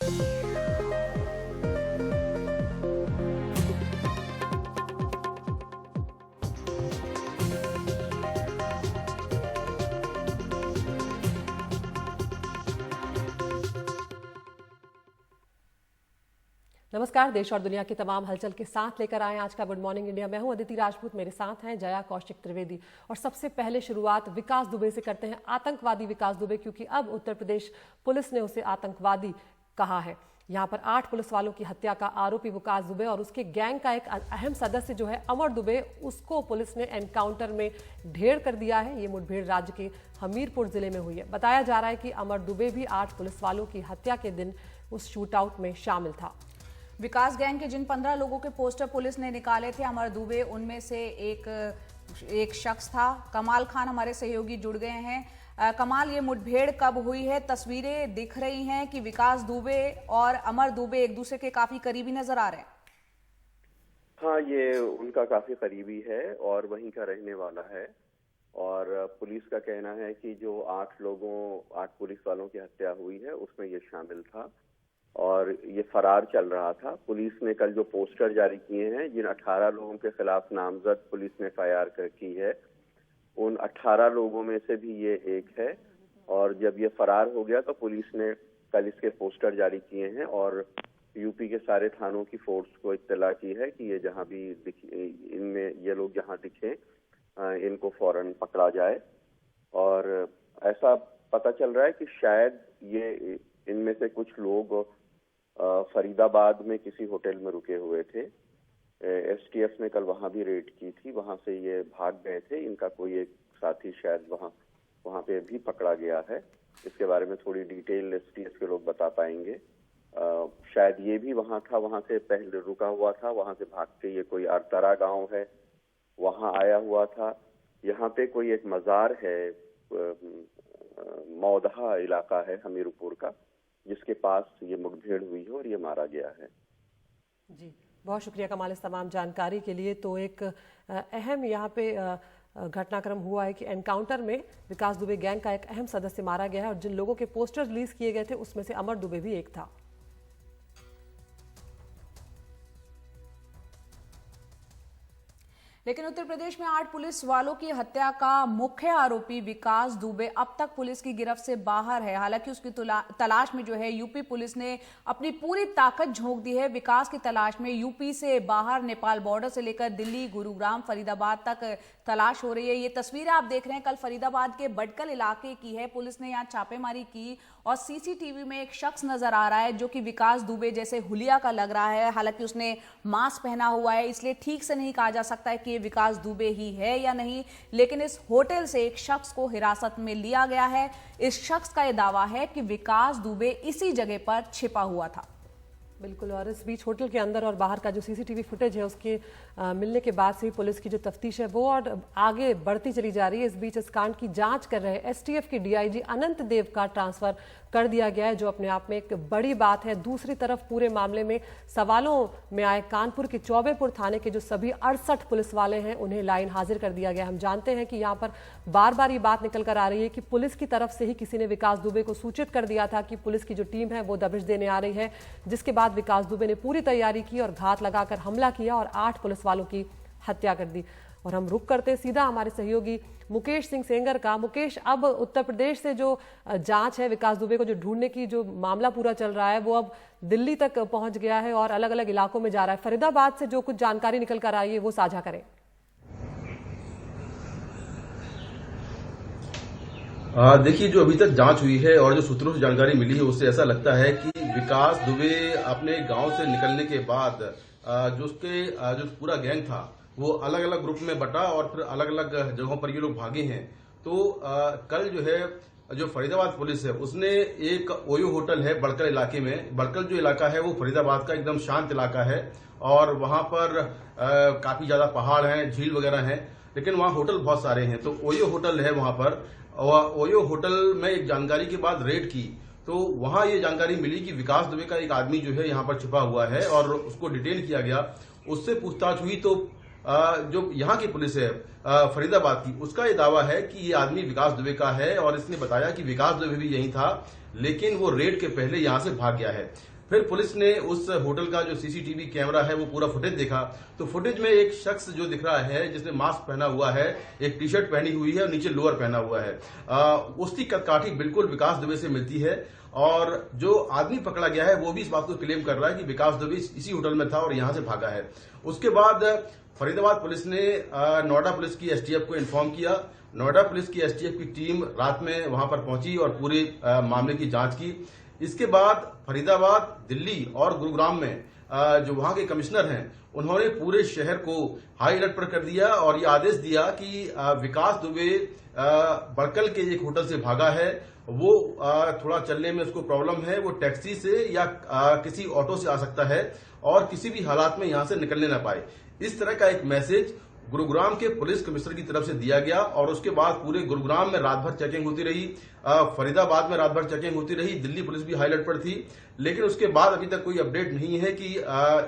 नमस्कार। देश और दुनिया की तमाम हलचल के साथ लेकर आए आज का गुड मॉर्निंग इंडिया। मैं हूं अदिति राजपूत, मेरे साथ हैं जया कौशिक त्रिवेदी। और सबसे पहले शुरुआत विकास दुबे से करते हैं, आतंकवादी विकास दुबे, क्योंकि अब उत्तर प्रदेश पुलिस ने उसे आतंकवादी कहा है। यहाँ पर 8 पुलिस वालों की हत्या का आरोपी विकास दुबे और उसके गैंग का एक अहम सदस्य जो है अमर दुबे, उसको पुलिस ने एनकाउंटर में ढेर कर दिया है। ये मुठभेड़ राज्य के हमीरपुर जिले में हुई है। बताया जा रहा है कि अमर दुबे भी 8 पुलिस वालों की हत्या के दिन उस शूटआउट में शामिल था। विकास गैंग के जिन 15 लोगों के पोस्टर पुलिस ने निकाले थे, अमर दुबे उनमें से एक शख्स था। कमाल खान हमारे सहयोगी जुड़ गए हैं। कमाल, ये मुठभेड़ कब हुई है? तस्वीरें दिख रही हैं कि विकास दुबे और अमर दुबे एक दूसरे के काफी करीबी नजर आ रहे हैं। हाँ, ये उनका काफी करीबी है और वहीं का रहने वाला है। और पुलिस का कहना है कि जो 8 पुलिस वालों की हत्या हुई है उसमें ये शामिल था और ये फरार चल रहा था। पुलिस ने कल जो पोस्टर जारी किए हैं, जिन 18 लोगों के खिलाफ नामजद पुलिस ने एफआईआर की है, उन 18 लोगों में से भी ये एक है। और जब ये फरार हो गया तो पुलिस ने कल इसके पोस्टर जारी किए हैं और यूपी के सारे थानों की फोर्स को इत्तला की है कि ये जहां भी इनमें ये लोग जहां दिखे इनको फौरन पकड़ा जाए। और ऐसा पता चल रहा है कि शायद ये इनमें से कुछ लोग फरीदाबाद में किसी होटल में रुके हुए थे। एसटीएफ ने कल वहां भी रेड की थी, वहां से ये भाग गए थे। इनका कोई एक साथी शायद वहां पे भी पकड़ा गया है। इसके बारे में थोड़ी डिटेल एसटीएफ के लोग बता पाएंगे। शायद ये भी वहां था, वहां से पहले रुका हुआ था, वहां से भाग के ये कोई अरतरा गांव है वहां आया हुआ था। यहाँ पे कोई एक मजार है, मौदहा इलाका है हमीरपुर का, जिसके पास ये मुठभेड़ हुई है और ये मारा गया है। जी, बहुत शुक्रिया कमाल इस तमाम जानकारी के लिए। तो एक अहम यहाँ पे घटनाक्रम हुआ है कि एनकाउंटर में विकास दुबे गैंग का एक अहम सदस्य मारा गया है और जिन लोगों के पोस्टर रिलीज किए गए थे उसमें से अमर दुबे भी एक था। लेकिन उत्तर प्रदेश में 8 पुलिस वालों की हत्या का मुख्य आरोपी विकास दुबे अब तक पुलिस की गिरफ्त से बाहर है। हालांकि उसकी तलाश में जो है यूपी पुलिस ने अपनी पूरी ताकत झोंक दी है। विकास की तलाश में यूपी से बाहर नेपाल बॉर्डर से लेकर दिल्ली, गुरुग्राम, फरीदाबाद तक तलाश हो रही है। ये तस्वीरें आप देख रहे हैं कल फरीदाबाद के बटकल इलाके की है। पुलिस ने यहाँ छापेमारी की और सीसीटीवी में एक शख्स नजर आ रहा है जो कि विकास दुबे जैसे हुलिया का लग रहा है। हालांकि उसने मास्क पहना हुआ है, इसलिए ठीक से नहीं कहा जा सकता है कि ये विकास दुबे ही है या नहीं। लेकिन इस होटल से एक शख्स को हिरासत में लिया गया है। इस शख्स का यह दावा है कि विकास दुबे इसी जगह पर छिपा हुआ था। बिल्कुल। और इस बीच होटल के अंदर और बाहर का जो सीसीटीवी फुटेज है उसके मिलने के बाद से पुलिस की जो तफ्तीश है वो और आगे बढ़ती चली जा रही है। इस बीच इस कांड की जांच कर रहे एसटीएफ के डीआईजी अनंत देव का ट्रांसफर कर दिया गया है, जो अपने आप में एक बड़ी बात है। दूसरी तरफ पूरे मामले में सवालों में आए कानपुर के चौबेपुर थाने के जो सभी 68 पुलिस वाले हैं उन्हें लाइन हाजिर कर दिया गया। हम जानते हैं कि यहाँ पर बार बार ये बात निकल कर आ रही है कि पुलिस की तरफ से ही किसी ने विकास दुबे को सूचित कर दिया था कि पुलिस की जो टीम है वो दबिश देने आ रही है, जिसके बाद विकास दुबे ने पूरी तैयारी की और घात लगाकर हमला किया और 8 पुलिस वालों की हत्या कर दी। और हम रुक करते सीधा हमारे सहयोगी मुकेश सिंह सेंगर का। मुकेश, अब उत्तर प्रदेश से जो जांच है विकास दुबे को जो ढूंढने की जो मामला पूरा चल रहा है वो अब दिल्ली तक पहुंच गया है और अलग अलग इलाकों में जा रहा है। फरीदाबाद से जो कुछ जानकारी निकल कर आई है वो साझा करें। देखिए, जो अभी तक जांच हुई है और जो सूत्रों से जानकारी मिली है उससे ऐसा लगता है कि विकास दुबे अपने गांव से निकलने के बाद जो पूरा गैंग था वो अलग अलग ग्रुप में बटा और फिर अलग अलग जगहों पर ये लोग भागे हैं। तो कल जो है जो फरीदाबाद पुलिस है उसने एक ओयो होटल है बड़कल इलाके में, बड़कल जो इलाका है वो फरीदाबाद का एकदम शांत इलाका है और वहां पर काफी ज्यादा पहाड़ हैं, झील वगैरह हैं, लेकिन वहां होटल बहुत सारे हैं। तो ओयो होटल है वहां पर, और ओयो होटल में एक जानकारी के बाद रेड की तो वहां ये जानकारी मिली कि विकास दुबे का एक आदमी जो है यहाँ पर छिपा हुआ है और उसको डिटेन किया गया। उससे पूछताछ हुई तो जो यहाँ की पुलिस है फरीदाबाद की, उसका ये दावा है कि ये आदमी विकास दुबे का है और इसने बताया कि विकास दुबे भी यही था, लेकिन वो रेड के पहले यहाँ से भाग गया है। फिर पुलिस ने उस होटल का जो सीसीटीवी कैमरा है वो पूरा फुटेज देखा, तो फुटेज में एक शख्स जो दिख रहा है जिसने मास्क पहना हुआ है, एक टी शर्ट पहनी हुई है और नीचे लोअर पहना हुआ है, उसकी कदकाठी बिल्कुल विकास दुबे से मिलती है। और जो आदमी पकड़ा गया है वो भी इस बात को क्लेम कर रहा है कि विकास दुबे इसी होटल में था और यहां से भागा है। उसके बाद फरीदाबाद पुलिस ने नोएडा पुलिस की एसटीएफ को इन्फॉर्म किया। नोएडा पुलिस की एसटीएफ की टीम रात में वहां पर पहुंची और पूरे मामले की जांच की। इसके बाद फरीदाबाद, दिल्ली और गुरुग्राम में जो वहां के कमिश्नर हैं उन्होंने पूरे शहर को हाई अलर्ट पर कर दिया और ये आदेश दिया कि विकास दुबे बड़कल के एक होटल से भागा है, वो थोड़ा चलने में उसको प्रॉब्लम है, वो टैक्सी से या किसी ऑटो से आ सकता है और किसी भी हालात में यहां से निकलने ना पाए। इस तरह का एक मैसेज गुरुग्राम के पुलिस कमिश्नर की तरफ से दिया गया और उसके बाद पूरे गुरुग्राम में रात भर चेकिंग होती रही, फरीदाबाद में रात भर चेकिंग होती रही, दिल्ली पुलिस भी हाई अलर्ट पर थी। लेकिन उसके बाद अभी तक कोई अपडेट नहीं है कि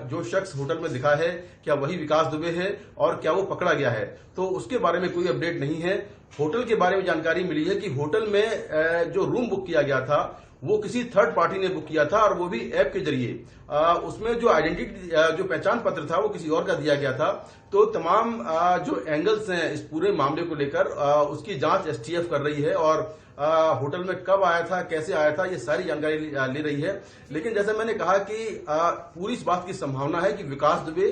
जो शख्स होटल में दिखा है क्या वही विकास दुबे है और क्या वो पकड़ा गया है, तो उसके बारे में कोई अपडेट नहीं है। होटल के बारे में जानकारी मिली है कि होटल में जो रूम बुक किया गया था वो किसी थर्ड पार्टी ने बुक किया था और वो भी ऐप के जरिए। उसमें जो आइडेंटिटी, जो पहचान पत्र था वो किसी और का दिया गया था। तो तमाम जो एंगल्स हैं इस पूरे मामले को लेकर उसकी जांच एसटीएफ कर रही है और होटल में कब आया था, कैसे आया था, ये सारी जानकारी ले रही है। लेकिन जैसे मैंने कहा कि पूरी इस बात की संभावना है कि विकास दुबे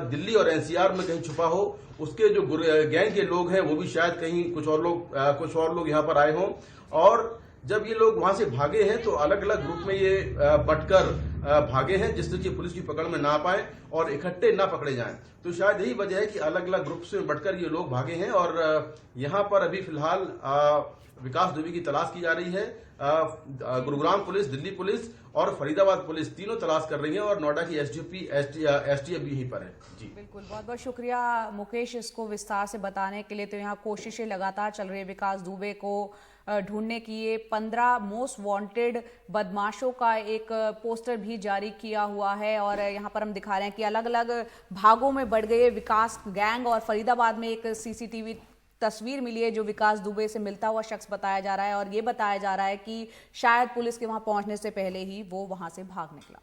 दिल्ली और एनसीआर में कहीं छुपा हो, उसके जो गैंग के लोग हैं वो भी शायद कहीं कुछ और लोग यहाँ पर आए हों और जब ये लोग वहां से भागे हैं तो अलग अलग ग्रुप में ये बंटकर भागे हैं जिससे कि पुलिस की पकड़ में ना पाए और इकट्ठे ना पकड़े जाएं। तो शायद यही वजह है कि अलग अलग ग्रुप में बंटकर ये लोग भागे हैं और यहाँ पर अभी फिलहाल विकास दुबे की तलाश की जा रही है। गुरुग्राम पुलिस, दिल्ली पुलिस और फरीदाबाद पुलिस तीनों तलाश कर रही है और नोएडा की एसटीएफ भी यहीं पर है। जी बिल्कुल, बहुत बहुत शुक्रिया मुकेश इसको विस्तार से बताने के लिए। तो यहाँ कोशिशें लगातार चल रही है विकास दुबे को ढूंढने की। ये 15 मोस्ट वांटेड बदमाशों का एक पोस्टर भी जारी किया हुआ है और यहाँ पर हम दिखा रहे हैं कि अलग अलग भागों में बढ़ गए विकास गैंग और फरीदाबाद में एक सीसीटीवी तस्वीर मिली है जो विकास दुबे से मिलता हुआ शख्स बताया जा रहा है और ये बताया जा रहा है कि शायद पुलिस के वहां पहुंचने से पहले ही वो वहां से भाग निकला।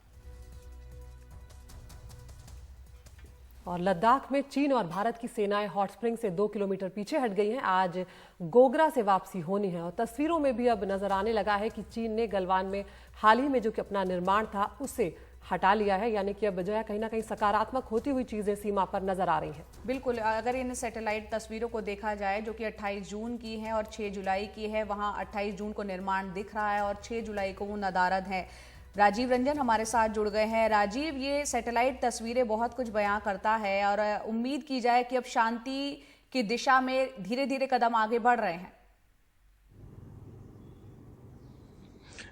और लद्दाख में चीन और भारत की सेनाएं हॉट स्प्रिंग से 2 किलोमीटर पीछे हट गई हैं। आज गोगरा से वापसी होनी है और तस्वीरों में भी अब नजर आने लगा है कि चीन ने गलवान में हाल ही में जो कि अपना निर्माण था उसे हटा लिया है, यानी कि अब जो है कहीं ना कहीं सकारात्मक होती हुई चीजें सीमा पर नजर आ रही हैं। बिल्कुल, अगर इन सैटेलाइट तस्वीरों को देखा जाए जो कि 28 जून की है और 6 जुलाई की है, वहां 28 जून को निर्माण दिख रहा है और 6 जुलाई को वो नदारद है। राजीव रंजन हमारे साथ जुड़ गए हैं। राजीव, ये सैटेलाइट तस्वीरें बहुत कुछ बयां करता है और उम्मीद की जाए कि अब शांति की दिशा में धीरे धीरे कदम आगे बढ़ रहे हैं।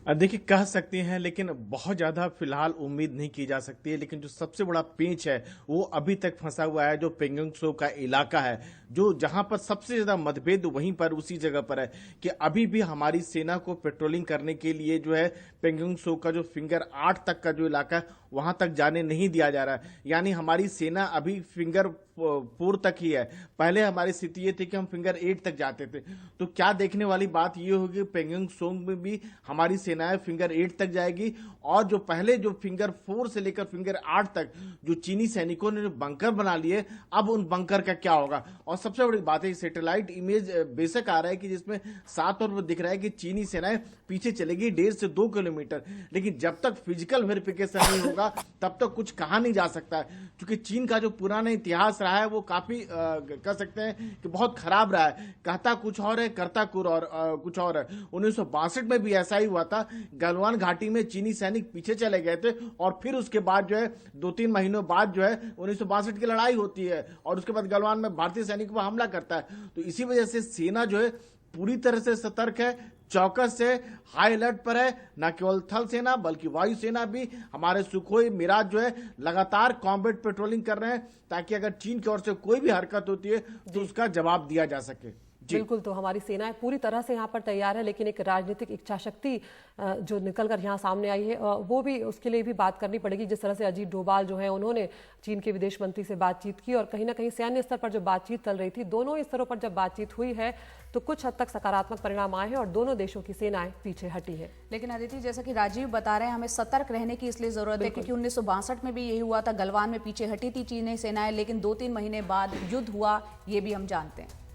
देखिए, कह सकते हैं लेकिन बहुत ज्यादा फिलहाल उम्मीद नहीं की जा सकती है। लेकिन जो सबसे बड़ा पेंच है वो अभी तक फंसा हुआ है जो पेंगोंग त्सो का इलाका है, जो जहां पर सबसे ज्यादा मतभेद वहीं पर उसी जगह पर है कि अभी भी हमारी सेना को पेट्रोलिंग करने के लिए जो है पेंगोंग त्सो का जो फिंगर 8 तक का जो इलाका है वहां तक जाने नहीं दिया जा रहा है। यानी हमारी सेना अभी फिंगर 4 तक ही है। पहले हमारी स्थिति ये थी कि हम फिंगर 8 तक जाते थे। तो क्या देखने वाली बात ये होगी पेंगोंग त्सो में भी हमारी सेनाएं फिंगर 8 तक जाएगी और जो पहले जो फिंगर 4 से लेकर फिंगर 8 तक जो चीनी सैनिकों ने बंकर बना लिए, अब उन बंकर का क्या होगा। और सबसे बड़ी बात है सैटेलाइट इमेज बेशक आ रहा है कि जिसमें साफ तौर पर दिख रहा है कि चीनी सेनाएं पीछे चलेगी 1.5 से 2 किलोमीटर, लेकिन जब तक फिजिकल वेरिफिकेशन नहीं होगा तब तक कुछ कहा नहीं जा सकता है। क्योंकि चीन का जो पुराना इतिहास रहा है वो काफी कह सकते हैं कि बहुत खराब रहा है। कहता कुछ और है, करता कुछ और है। 1962 में भी ऐसा ही हुआ था। गलवान घाटी में चीनी सैनिक पीछे चले गए थे और फिर उसके बाद जो है 2-3 महीनों बाद जो है 1962 की लड़ाई होती है और उसके बाद गलवान में भारतीय सैनिक पर हमला करता है। तो इसी वजह से सेना जो है पूरी तरह से सतर्क है, चौकस से हाई अलर्ट पर है। न केवल थल सेना बल्कि वायु सेना भी, हमारे सुखोई मिराज जो है लगातार कॉम्बैट पेट्रोलिंग कर रहे हैं ताकि अगर चीन की ओर से कोई भी हरकत होती है तो उसका जवाब दिया जा सके। बिल्कुल, तो हमारी सेनाएं पूरी तरह से यहाँ पर तैयार है, लेकिन एक राजनीतिक इच्छा शक्ति जो निकलकर यहाँ सामने आई है वो भी, उसके लिए भी बात करनी पड़ेगी। जिस तरह से अजीत डोभाल जो है उन्होंने चीन के विदेश मंत्री से बातचीत की और कहीं ना कहीं सैन्य स्तर पर जो बातचीत चल रही थी, दोनों स्तरों पर जब बातचीत हुई है तो कुछ हद तक सकारात्मक परिणाम आए हैं और दोनों देशों की सेनाएं पीछे हटी है। लेकिन अदिति, जैसा कि राजीव बता रहे हैं, हमें सतर्क रहने की इसलिए जरूरत है क्योंकि 1962 में भी यही हुआ था। गलवान में पीछे हटी थी चीनी सेनाएं, लेकिन 2-3 महीने बाद युद्ध हुआ, ये भी हम जानते हैं।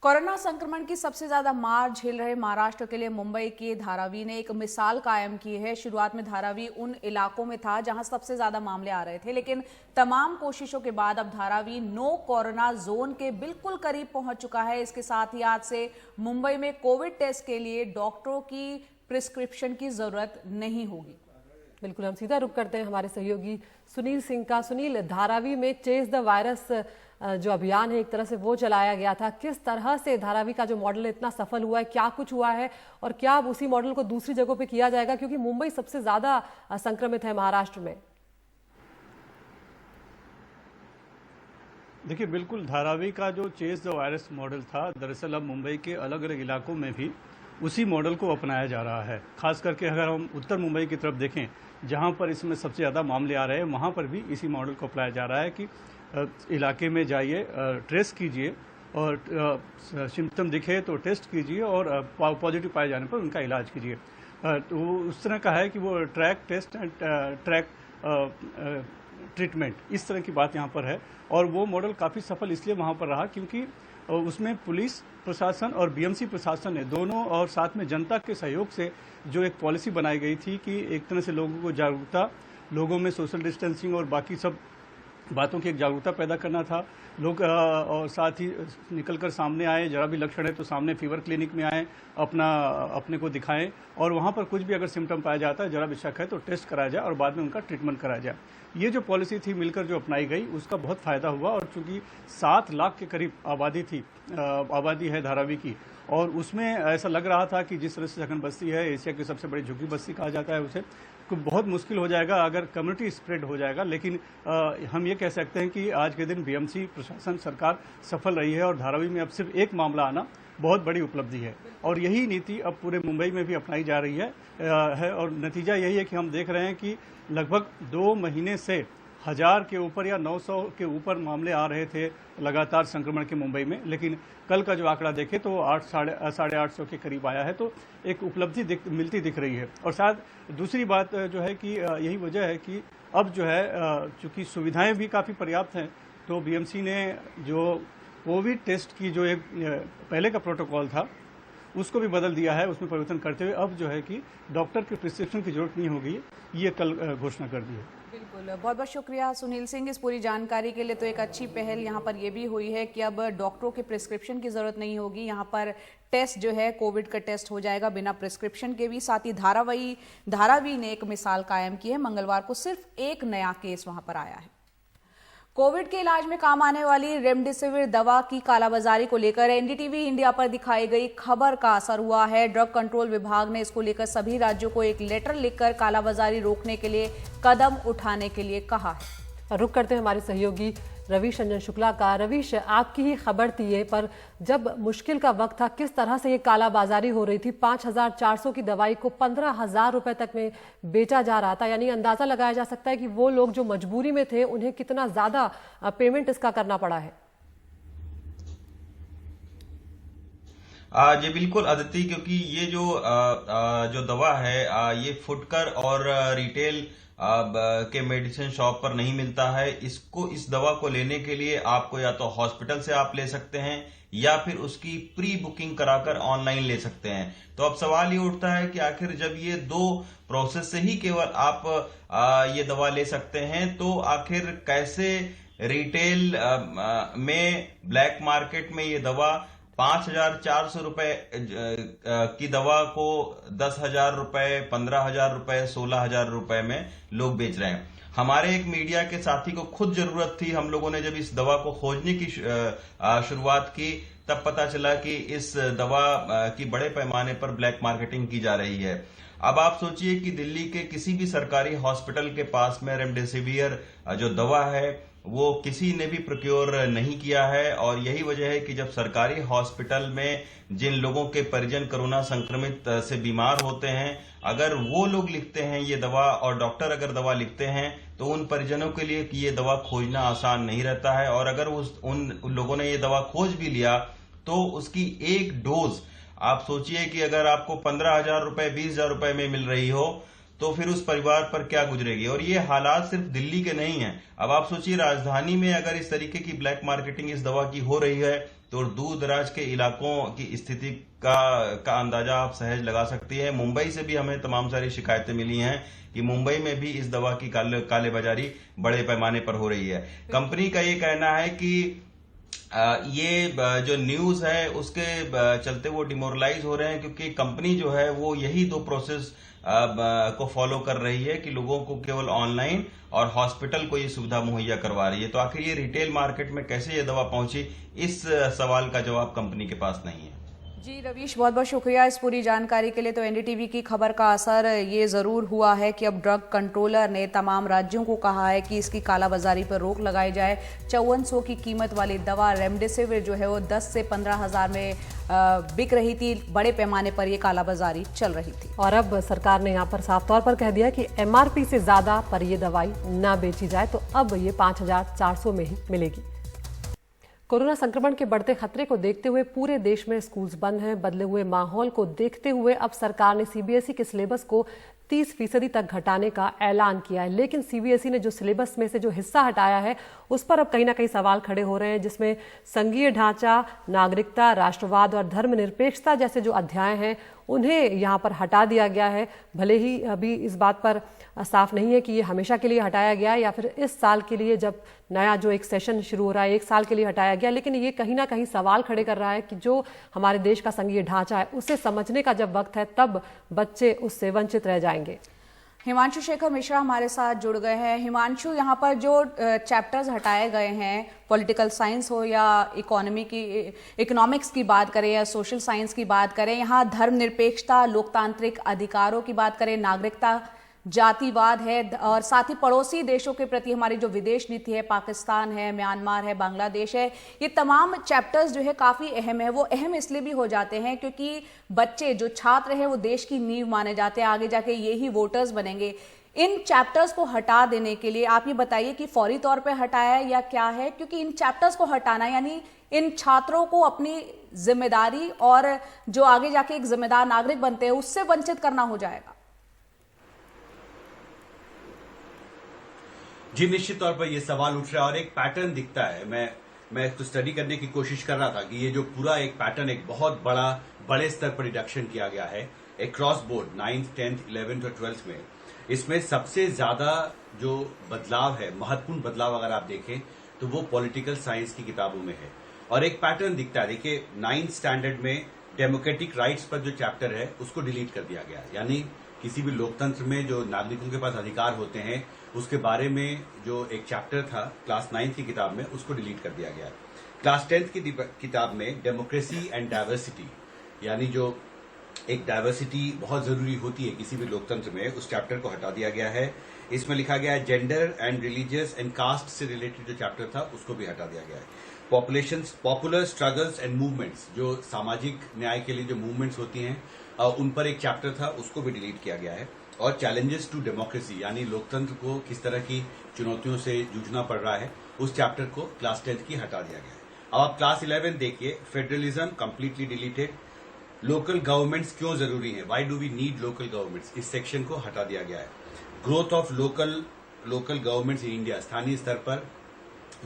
कोरोना संक्रमण की सबसे ज्यादा मार झेल रहे महाराष्ट्र के लिए मुंबई के धारावी ने एक मिसाल कायम की है। शुरुआत में धारावी उन इलाकों में था जहां सबसे ज्यादा मामले आ रहे थे, लेकिन तमाम कोशिशों के बाद अब धारावी नो कोरोना जोन के बिल्कुल करीब पहुंच चुका है। इसके साथ ही आज से मुंबई में कोविड टेस्ट के लिए डॉक्टरों की प्रिस्क्रिप्शन की जरूरत नहीं होगी। बिल्कुल, हम सीधा रुख करते हैं हमारे सहयोगी सुनील सिंह का। सुनील, धारावी में चेज द वायरस जो अभियान है एक तरह से वो चलाया गया था, किस तरह से धारावी का जो मॉडल है इतना सफल हुआ है, क्या कुछ हुआ है और क्या अब उसी मॉडल को दूसरी जगहों पे किया जाएगा, क्योंकि मुंबई सबसे ज्यादा संक्रमित है महाराष्ट्र में? देखिए, बिल्कुल धारावी का जो चेज द वायरस मॉडल था, दरअसल अब मुंबई के अलग अलग इलाकों में भी उसी मॉडल को अपनाया जा रहा है। खास करके अगर हम उत्तर मुंबई की तरफ देखें, जहां पर इसमें सबसे ज़्यादा मामले आ रहे हैं, वहां पर भी इसी मॉडल को अपनाया जा रहा है कि इलाके में जाइए, ट्रेस कीजिए और सिम्टम दिखे तो टेस्ट कीजिए और पॉजिटिव पाए जाने पर उनका इलाज कीजिए। तो उस तरह का है कि वो track test and track treatment, इस तरह की बात यहाँ पर है। और वो मॉडल काफ़ी सफल इसलिए वहाँ पर रहा क्योंकि उसमें पुलिस प्रशासन और बीएमसी प्रशासन ने दोनों और साथ में जनता के सहयोग से जो एक पॉलिसी बनाई गई थी कि एक तरह से लोगों को जागरूकता, लोगों में सोशल डिस्टेंसिंग और बाकी सब बातों की एक जागरूकता पैदा करना था। लोग और साथ ही निकलकर सामने आए, जरा भी लक्षण है तो सामने फीवर क्लिनिक में आए, अपने को दिखाएं और वहाँ पर कुछ भी अगर सिम्टम पाया जाता है, जरा भी शक है तो टेस्ट कराया जाए और बाद में उनका ट्रीटमेंट कराया जाए। ये जो पॉलिसी थी मिलकर जो अपनाई गई, उसका बहुत फायदा हुआ। और चूंकि 7 लाख के करीब आबादी है धारावी की, और उसमें ऐसा लग रहा था कि जिस तरह से सघन बस्ती है, एशिया की सबसे बड़ी झुग्गी बस्ती कहा जाता है उसे, बहुत मुश्किल हो जाएगा अगर कम्युनिटी स्प्रेड हो जाएगा। लेकिन हम ये कह सकते हैं कि आज के दिन बीएमसी प्रशासन सरकार सफल रही है और धारावी में अब सिर्फ एक मामला आना बहुत बड़ी उपलब्धि है। और यही नीति अब पूरे मुंबई में भी अपनाई जा रही है और नतीजा यही है कि हम देख रहे हैं कि लगभग 2 महीने से 1000 के ऊपर या 900 के ऊपर मामले आ रहे थे लगातार संक्रमण के मुंबई में, लेकिन कल का जो आंकड़ा देखें तो 800-850 के करीब आया है। तो एक उपलब्धि मिलती दिख रही है। और शायद दूसरी बात जो है कि यही वजह है कि अब जो है चूंकि सुविधाएं भी काफ़ी पर्याप्त हैं, तो बीएमसी ने जो कोविड टेस्ट की जो एक पहले का प्रोटोकॉल था उसको भी बदल दिया है। उसमें परिवर्तन करते हुए अब जो है कि डॉक्टर के प्रिस्क्रिप्शन की जरूरत नहीं होगी, ये कल घोषणा कर दी है। बिल्कुल, बहुत बहुत शुक्रिया सुनील सिंह इस पूरी जानकारी के लिए। तो एक अच्छी पहल यहाँ पर यह भी हुई है कि अब डॉक्टरों के प्रिस्क्रिप्शन की जरूरत नहीं होगी। यहाँ पर टेस्ट जो है कोविड का टेस्ट हो जाएगा बिना प्रिस्क्रिप्शन के भी। साथ ही धारावी ने एक मिसाल कायम की है। मंगलवार को सिर्फ एक नया केस वहां पर आया है। कोविड के इलाज में काम आने वाली रेमडेसिविर दवा की कालाबाजारी को लेकर एनडीटीवी इंडिया पर दिखाई गई खबर का असर हुआ है। ड्रग कंट्रोल विभाग ने इसको लेकर सभी राज्यों को एक लेटर लिखकर कालाबाजारी रोकने के लिए कदम उठाने के लिए कहा है। रुक करते हैं हमारे सहयोगी रवीश रंजन शुक्ला का। रवीश, आपकी ही खबर थी ये, पर जब मुश्किल का वक्त था किस तरह से ये कालाबाजारी हो रही थी? 5400 की दवाई को 15000 रुपए तक में बेचा जा रहा था। यानी अंदाजा लगाया जा सकता है कि वो लोग जो मजबूरी में थे उन्हें कितना ज्यादा पेमेंट इसका करना पड़ा है। जी बिल्कुल अदिति, क्योंकि ये जो दवा है ये फुटकर और रिटेल के मेडिसिन शॉप पर नहीं मिलता है। इस दवा को लेने के लिए आपको या तो हॉस्पिटल से आप ले सकते हैं या फिर उसकी प्री बुकिंग कराकर ऑनलाइन ले सकते हैं। तो अब सवाल ये उठता है कि आखिर जब ये 2 प्रोसेस से ही केवल आप ये दवा ले सकते हैं, तो आखिर कैसे रिटेल में ब्लैक मार्केट में ये दवा 5400 रुपए की दवा को 10,000 रुपए, 15,000 रुपए, 16,000 रुपए में लोग बेच रहे हैं। हमारे एक मीडिया के साथी को खुद जरूरत थी। हम लोगों ने जब इस दवा को खोजने की शुरुआत की, तब पता चला कि इस दवा की बड़े पैमाने पर ब्लैक मार्केटिंग की जा रही है। अब आप सोचिए कि दिल्ली के किसी भी सरकारी हॉस्पिटल के पास में रेमडेसिविर जो दवा है वो किसी ने भी प्रोक्योर नहीं किया है। और यही वजह है कि जब सरकारी हॉस्पिटल में जिन लोगों के परिजन कोरोना संक्रमित से बीमार होते हैं, अगर वो लोग लिखते हैं ये दवा और डॉक्टर अगर दवा लिखते हैं तो उन परिजनों के लिए ये दवा खोजना आसान नहीं रहता है। और अगर उन लोगों ने ये दवा खोज भी लिया तो उसकी एक डोज आप सोचिए कि अगर आपको 15,000 रुपए 20,000 रुपए में मिल रही हो तो फिर उस परिवार पर क्या गुजरेगी। और ये हालात सिर्फ दिल्ली के नहीं हैं। अब आप सोचिए राजधानी में अगर इस तरीके की ब्लैक मार्केटिंग इस दवा की हो रही है तो दूर दराज के इलाकों की स्थिति का अंदाजा आप सहज लगा सकती है। मुंबई से भी हमें तमाम सारी शिकायतें मिली हैं कि मुंबई में भी इस दवा की कालेबाजारी बड़े पैमाने पर हो रही है। कंपनी का ये कहना है कि ये जो न्यूज है उसके चलते वो डिमोरलाइज हो रहे हैं, क्योंकि कंपनी जो है वो यही दो प्रोसेस को फॉलो कर रही है कि लोगों को केवल ऑनलाइन और हॉस्पिटल को ये सुविधा मुहैया करवा रही है। तो आखिर ये रिटेल मार्केट में कैसे ये दवा पहुंची, इस सवाल का जवाब कंपनी के पास नहीं है। जी रवीश, बहुत बहुत शुक्रिया इस पूरी जानकारी के लिए। तो एनडीटीवी की खबर का असर ये जरूर हुआ है कि अब ड्रग कंट्रोलर ने तमाम राज्यों को कहा है कि इसकी कालाबाजारी पर रोक लगाई जाए। 5400 की कीमत वाली दवा रेमडेसिविर जो है वो 10 से 15,000 में बिक रही थी। बड़े पैमाने पर ये कालाबाजारी चल रही थी और अब सरकार ने यहाँ पर साफ तौर पर कह दिया कि एमआरपी से ज्यादा पर ये दवाई ना बेची जाए। तो अब ये 5,400 में ही मिलेगी। कोरोना संक्रमण के बढ़ते खतरे को देखते हुए पूरे देश में स्कूल्स बंद हैं। बदले हुए माहौल को देखते हुए अब सरकार ने सीबीएसई के सिलेबस को 30% तक घटाने का ऐलान किया है। लेकिन सीबीएसई ने जो सिलेबस में से जो हिस्सा हटाया है उस पर अब कहीं ना कहीं सवाल खड़े हो रहे हैं, जिसमें संघीय ढांचा, नागरिकता, राष्ट्रवाद और धर्मनिरपेक्षता जैसे जो अध्याय हैं उन्हें यहाँ पर हटा दिया गया है। भले ही अभी इस बात पर साफ नहीं है कि ये हमेशा के लिए हटाया गया है या फिर इस साल के लिए जब नया जो एक सेशन शुरू हो रहा है 1 साल के लिए हटाया गया, लेकिन ये कहीं ना कहीं सवाल खड़े कर रहा है कि जो हमारे देश का संघीय ढांचा है उसे समझने का जब वक्त है तब बच्चे उससे वंचित रह जाएंगे। हिमांशु शेखर मिश्रा हमारे साथ जुड़ गए हैं। हिमांशु, यहाँ पर जो चैप्टर्स हटाए गए हैं, पॉलिटिकल साइंस हो या इकोनॉमिक्स की बात करें या सोशल साइंस की बात करें, यहाँ धर्मनिरपेक्षता, लोकतांत्रिक अधिकारों की बात करें, नागरिकता, जातिवाद है और साथ ही पड़ोसी देशों के प्रति हमारी जो विदेश नीति है, पाकिस्तान है, म्यांमार है, बांग्लादेश है, ये तमाम चैप्टर्स जो है काफी अहम है। वो अहम इसलिए भी हो जाते हैं क्योंकि बच्चे जो छात्र हैं वो देश की नींव माने जाते हैं, आगे जाके ये ही वोटर्स बनेंगे। इन चैप्टर्स को हटा देने के लिए आप ये बताइए कि फौरी तौर पे हटाया है या क्या है, क्योंकि इन चैप्टर्स को हटाना यानी इन छात्रों को अपनी जिम्मेदारी और जो आगे जाके एक जिम्मेदार नागरिक बनते हैं उससे वंचित करना हो जाएगा। जी निश्चित तौर पर यह सवाल उठ रहा है और एक पैटर्न दिखता है। मैं तो स्टडी करने की कोशिश कर रहा था कि ये जो पूरा एक पैटर्न एक बहुत बड़े स्तर पर रिडक्शन किया गया है across board 9th, 10th, 11th और 12th में। इसमें सबसे ज्यादा जो बदलाव है, महत्वपूर्ण बदलाव अगर आप देखें तो वो पॉलिटिकल साइंस की किताबों में है और एक पैटर्न दिखता है। देखिए 9th स्टैंडर्ड में डेमोक्रेटिक राइट्स पर जो चैप्टर है उसको डिलीट कर दिया गया, यानी किसी भी लोकतंत्र में जो नागरिकों के पास अधिकार होते हैं उसके बारे में जो एक चैप्टर था क्लास 9th की किताब में उसको डिलीट कर दिया गया। क्लास 10th की किताब में डेमोक्रेसी एंड डाइवर्सिटी, यानी जो एक डाइवर्सिटी बहुत जरूरी होती है किसी भी लोकतंत्र में, उस चैप्टर को हटा दिया गया है। इसमें लिखा गया है gender and religious and caste से रिलेटेड जो चैप्टर था उसको भी हटा दिया गया है। पॉपुलर स्ट्रगल्स एंड मूवमेंट्स, जो सामाजिक न्याय के लिए जो मूवमेंट्स होती हैं उन पर एक चैप्टर था उसको भी डिलीट किया गया है। और चैलेंजेस टू डेमोक्रेसी, यानी लोकतंत्र को किस तरह की चुनौतियों से जूझना पड़ रहा है, उस चैप्टर को क्लास 10th की हटा दिया गया है। अब आप क्लास 11 देखिए, federalism completely deleted. Local governments क्यों जरूरी है, why do we need local governments, इस सेक्शन को हटा दिया गया है। Growth of local governments in India, स्थानीय स्तर पर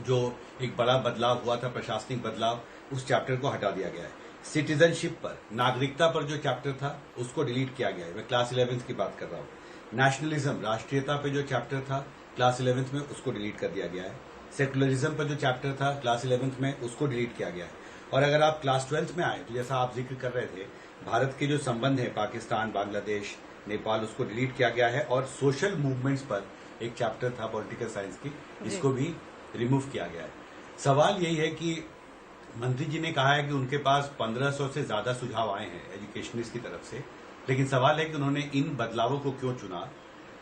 जो एक बड़ा बदलाव हुआ था, प्रशासनिक बदलाव, उस चैप्टर को हटा दिया गया है। सिटीजनशिप पर, नागरिकता पर जो चैप्टर था उसको डिलीट किया गया है। मैं क्लास 11th की बात कर रहा हूँ। नेशनलिज्म, राष्ट्रीयता पे जो चैप्टर था क्लास 11th में उसको डिलीट कर दिया गया है। सेकुलरिज्म पर जो चैप्टर था क्लास 11th में उसको डिलीट किया गया है। और अगर आप क्लास 12th में आए तो जैसा आप जिक्र कर रहे थे, भारत के जो संबंध है पाकिस्तान, बांग्लादेश, नेपाल, उसको डिलीट किया गया है। और सोशल मूवमेंट्स पर एक चैप्टर था पॉलिटिकल साइंस की, इसको भी रिमूव किया गया है। सवाल यही है कि मंत्री जी ने कहा है कि उनके पास 1500 से ज्यादा सुझाव आए हैं एजुकेशनिस्ट की तरफ से, लेकिन सवाल है कि उन्होंने इन बदलावों को क्यों चुना।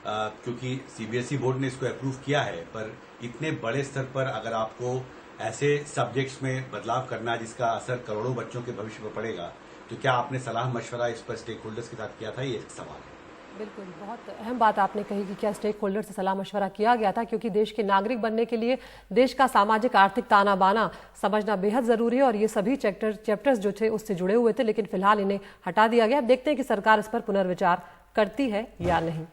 क्योंकि सीबीएसई बोर्ड ने इसको अप्रूव किया है, पर इतने बड़े स्तर पर अगर आपको ऐसे सब्जेक्ट्स में बदलाव करना जिसका असर करोड़ों बच्चों के भविष्य पर पड़ेगा, तो क्या आपने सलाह मशवरा इस पर स्टेक होल्डर्स के साथ किया था, ये एक सवाल है। बिल्कुल, बहुत अहम बात आपने कही कि क्या स्टेक होल्डर से सलाह मशवरा किया गया था, क्योंकि देश के नागरिक बनने के लिए देश का सामाजिक आर्थिक ताना बाना समझना बेहद जरूरी है और ये सभी चैप्टर्स जो थे उससे जुड़े हुए थे, लेकिन फिलहाल इन्हें हटा दिया गया। अब देखते हैं कि सरकार इस पर पुनर्विचार करती है या नहीं।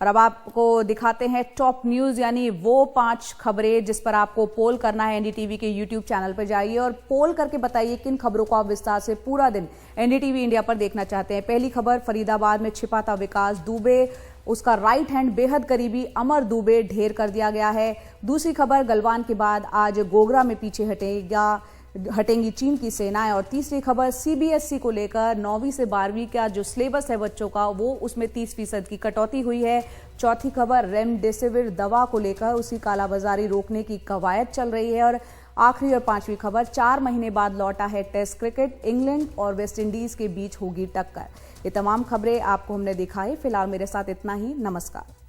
और अब आपको दिखाते हैं टॉप न्यूज, यानी वो 5 खबरें जिस पर आपको पोल करना है। एनडीटीवी के यूट्यूब चैनल पर जाइए और पोल करके बताइए किन खबरों को आप विस्तार से पूरा दिन एनडीटीवी इंडिया पर देखना चाहते हैं। पहली खबर, फरीदाबाद में छिपा था विकास दुबे, उसका राइट हैंड बेहद करीबी अमर दुबे ढेर कर दिया गया है। दूसरी खबर, गलवान के बाद आज गोगरा में पीछे हटेंगी चीन की सेनाएं। और तीसरी खबर, सीबीएसई को लेकर 9वीं से 12वीं का जो सिलेबस है बच्चों का, वो उसमें 30% की कटौती हुई है। चौथी खबर, रेमडेसिविर दवा को लेकर उसकी कालाबाजारी रोकने की कवायद चल रही है। और आखिरी और 5वीं खबर, 4 महीने बाद लौटा है टेस्ट क्रिकेट, इंग्लैंड और वेस्टइंडीज के बीच होगी टक्कर। ये तमाम खबरें आपको हमने दिखाई। फिलहाल मेरे साथ इतना ही, नमस्कार।